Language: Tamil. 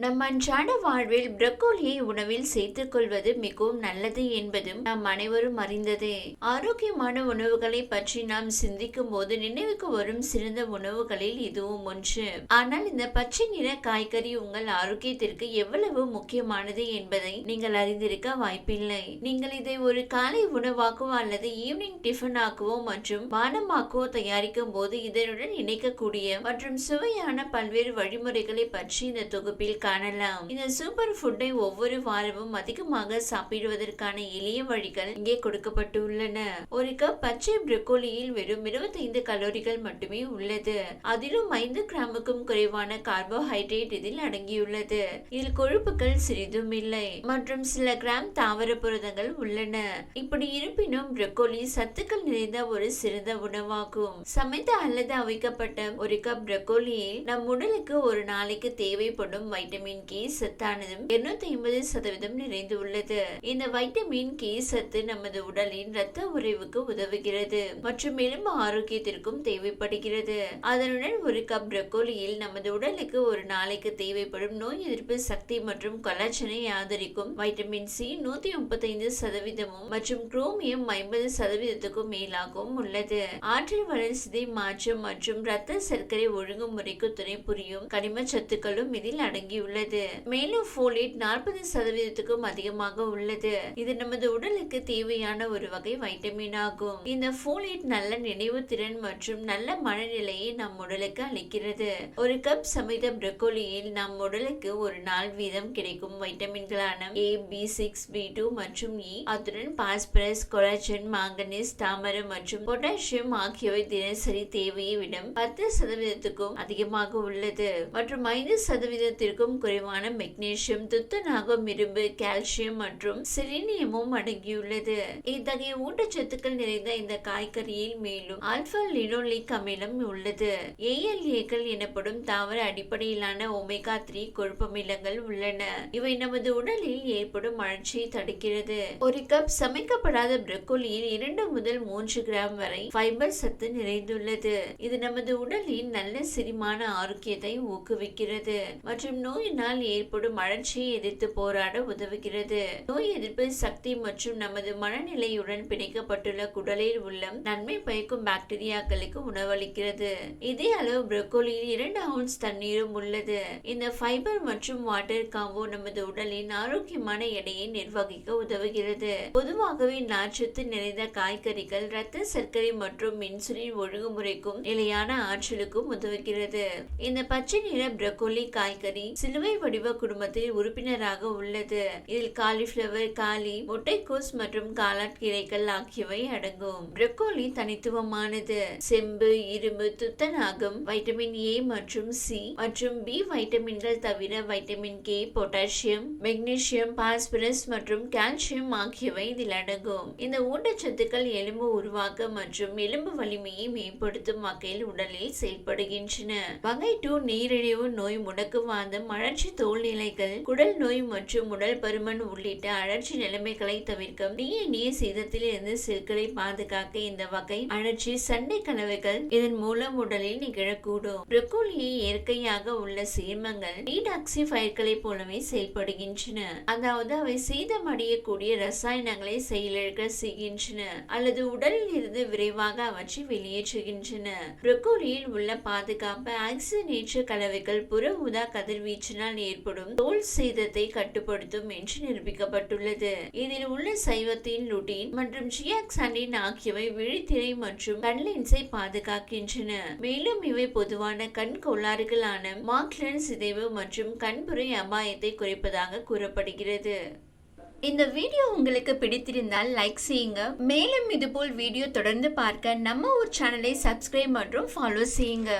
நம் அன்றாட வாழ்வில் ப்ரோக்கோலியை உணவில் சேர்த்துக் கொள்வது மிகவும் நல்லது என்பதும் நாம் அனைவரும் அறிந்ததே. ஆரோக்கியமான உணவுகளை பற்றி நாம் சிந்திக்கும் போது நினைவுக்கு வரும் சிறந்த உணவுகளில் இதுவும் ஒன்று. ஆனால் இந்த பச்சை நிற காய்கறி உங்கள் ஆரோக்கியத்திற்கு எவ்வளவு முக்கியமானது என்பதை நீங்கள் அறிந்திருக்க வாய்ப்பில்லை. நீங்கள் இதை ஒரு காலை உணவாக்கவோ அல்லது ஈவினிங் டிஃபன் ஆக்கவோ மற்றும் பானமாக்கவோ தயாரிக்கும் போது இதனுடன் இணைக்கக்கூடிய மற்றும் சுவையான பல்வேறு வழிமுறைகளை பற்றி இந்த தொகுப்பில் காணலாம். இந்த சூப்பர் ஃபுட்டை ஒவ்வொரு வாரமும் அதிகமாக சாப்பிடுவதற்கான எளிய வழிகள் இங்கே கொடுக்கப்பட்டுள்ளன. ஒரு கப் பச்சை ப்ரோக்கோலியில் வெறும் 25 கலோரிகள் மட்டுமே உள்ளது. அதிலும் 5 கிராமுக்கும் குறைவான கார்போஹைட்ரேட் இதில் அடங்கியுள்ளது. இதில் கொழுப்புகள் சிறிதும் இல்லை மற்றும் சில கிராம் தாவர புரதங்கள் உள்ளன. இப்படி இருப்பினும் ப்ரோக்கோலி சத்துக்கள் நிறைந்த ஒரு சிறந்த உணவாகும். சமைத்த அல்லது அவிக்கப்பட்ட ஒரு கப் ப்ரோக்கோலியில் நம் உடலுக்கு ஒரு நாளைக்கு தேவைப்படும் வைட்டமின் கே சத்தானதும் 250% நிறைந்துள்ளது. இந்த வைட்டமின் கே சத்து நமது உடலின் இரத்த உறைவுக்கு உதவுகிறது மற்றும் எலும்பு ஆரோக்கியத்திற்கும் தேவைப்படுகிறது. அதனுடன் ஒரு கப் ப்ரோக்கோலியில் நமது உடலுக்கு ஒரு நாளைக்கு தேவைப்படும் நோய் எதிர்ப்பு சக்தி மற்றும் கொலாஜனை ஆதரிக்கும் வைட்டமின் சி 135% மற்றும் குரோமியம் 50%க்கும் மேலாகவும் உள்ளது. ஆற்றல் வளர்ச்சிதை மாற்றம் மற்றும் இரத்த சர்க்கரை ஒழுங்குமுறைக்கு துணை புரியும் கனிம சத்துக்களும் இதில் அடங்கியுள்ளது. மேலும் ஃபோலேட் 40%க்கும் அதிகமாக உள்ளது. இது நமது உடலுக்கு தேவையான ஒரு வகை வைட்டமின் ஆகும். இந்த ஃபோலேட் நல்ல நினைவு திறன் மற்றும் நல்ல மனநிலையை நம் உடலுக்கு அளிக்கிறது. ஒரு கப் சமைத்த ப்ரோக்கோலியில் நம் உடலுக்கு ஒரு நாள் வீதம் கிடைக்கும் வைட்டமின்களான A, B6, B2 மற்றும் E, அத்துடன் பாஸ்பரஸ், கொலாஜன், மாங்கனீஸ், தாமிரம் மற்றும் பொட்டாசியம் ஆகியவை தினசரி தேவையை விட 10%க்கும் அதிகமாக உள்ளது மற்றும் 5%த்திற்கும் குறைவான மெக்னீசியம், துத்தநாகம், இரும்பு, கால்சியம் மற்றும் செலினியமும் அடங்கியுள்ளது. இத்தகைய ஊட்டச்சத்துக்கள் நிறைந்த இந்த காய்கறியில் மேலும் ஆல்பா லினோலிக் அமிலம் உள்ளது. ALA-க்கள் எனப்படும் தாவர அடிப்படையிலான ஒமேகா 3 கொழுப்பமிலங்கள் உள்ளன. இவை நமது உடலில் ஏற்படும் அழற்சியை தடுக்கிறது. ஒரு கப் சமைக்கப்படாத ப்ரோக்கோலியில் 2 முதல் 3 கிராம் வரை ஃபைபர் சத்து நிறைந்துள்ளது. இது நமது உடலின் நல்ல செரிமான ஆரோக்கியத்தை ஊக்குவிக்கிறது மற்றும் நோயினால் ஏற்படும் அழற்சியை எதிர்த்து போராட உதவுகிறது. நோய் எதிர்ப்பு சக்தி மற்றும் நமது மனநிலையுடன் பிணைக்கப்பட்டுள்ள குடலில் உள்ள நன்மை பயக்கும் பாக்டீரியாக்களுக்கு உணவளிக்கிறது. இதே அளவு ப்ரோக்கோலியில் 2 ounce தண்ணீரும் உள்ளது. இந்த ஃபைபர் மற்றும் வாட்டர் காம்போ நமது உடலின் ஆரோக்கியமான எடையை நிர்வகிக்க உதவுகிறது. பொதுவாகவே நார்ச்சத்து நிறைந்த காய்கறிகள் இரத்த சர்க்கரை மற்றும் இன்சுலின் ஒழுங்குமுறைக்கும் நிலையான ஆற்றலுக்கும் உதவுகிறது. இந்த பச்சை நிற ப்ரோக்கோலி காய்கறி சிலுவை வடிவ குடும்பத்தில் உறுப்பினராக உள்ளது. இதில் காலிஃபிளவர், காலி, முட்டைக்கோஸ் மற்றும் காலாட் கீரைகள் ஆகியவை அடங்கும். ப்ரோக்கோலி தனித்துவமானது. செம்பு, இரும்பு, துத்தநாகம், வைட்டமின் A மற்றும் C மற்றும் B வைட்டமின்கள் தவிர vitamin K, potassium, magnesium, phosphorus மற்றும் கால்சியம் ஆகியவை இதில் அடங்கும். இந்த ஊட்டச்சத்துக்கள் எலும்பு உருவாக்க மற்றும் எலும்பு வலிமையை மேம்படுத்தும் வகையில் உடலில் செயல்படுகின்றன. வகை 2 நீரிழிவு நோய், முடக்குவாதம், அழற்சி, தோல்நிலைகள், குடல் நோய் மற்றும் உடல் பருமன் உள்ளிட்ட அழற்சி நிலைமைகளை தவிர்க்க DNA சேதத்தில் இருந்து செல்களை பாதுகாக்க இந்த வகை அழற்சி சண்டை கலவைகள் இதன் மூலம் உடலில் நிகழக்கூடும். ப்ரோக்கோலியை இயற்கையாக உள்ள சேர்மங்கள் டீடாக்சிஃபையர்களை போலவே செயல்படுகின்றன. அதாவது அவை சேதமடையக்கூடிய ரசாயனங்களை செயலிழக்க செய்கின்றன அல்லது உடலில் இருந்து விரைவாக அவற்றை வெளியேற்றுகின்றன. ப்ரோக்கோலியில் உள்ள பாதுகாப்பு ஆக்சிஜனேற்ற கலவைகள் புற ஊதா கதிர்வீச்சினால் ஏற்படும் தோல் சேதத்தை கட்டுப்படுத்தும் என்று நிரூபிக்கப்பட்டுள்ளது. இதில் உள்ள சைவத்தின் லுட்டீன் மற்றும் ஜியாக்சாண்டின் ஆகியவை விழித்திரை மற்றும் கண் லென்ஸை பாதுகாக்கின்றன. மேலும் இவை பொதுவான கண் கோளாறுகளான மாக்லன் சிதைவு மற்றும் கண்புரை அபாயத்தை குறைப்பதாக கூறப்படுகிறது. இந்த வீடியோ உங்களுக்கு பிடித்திருந்தால் லைக் செய்யுங்க. மேலும் இதுபோல் வீடியோ தொடர்ந்து பார்க்க நம்ம ஒரு சேனலை சப்ஸ்கிரைப் மற்றும் ஃபாலோ செய்யுங்க.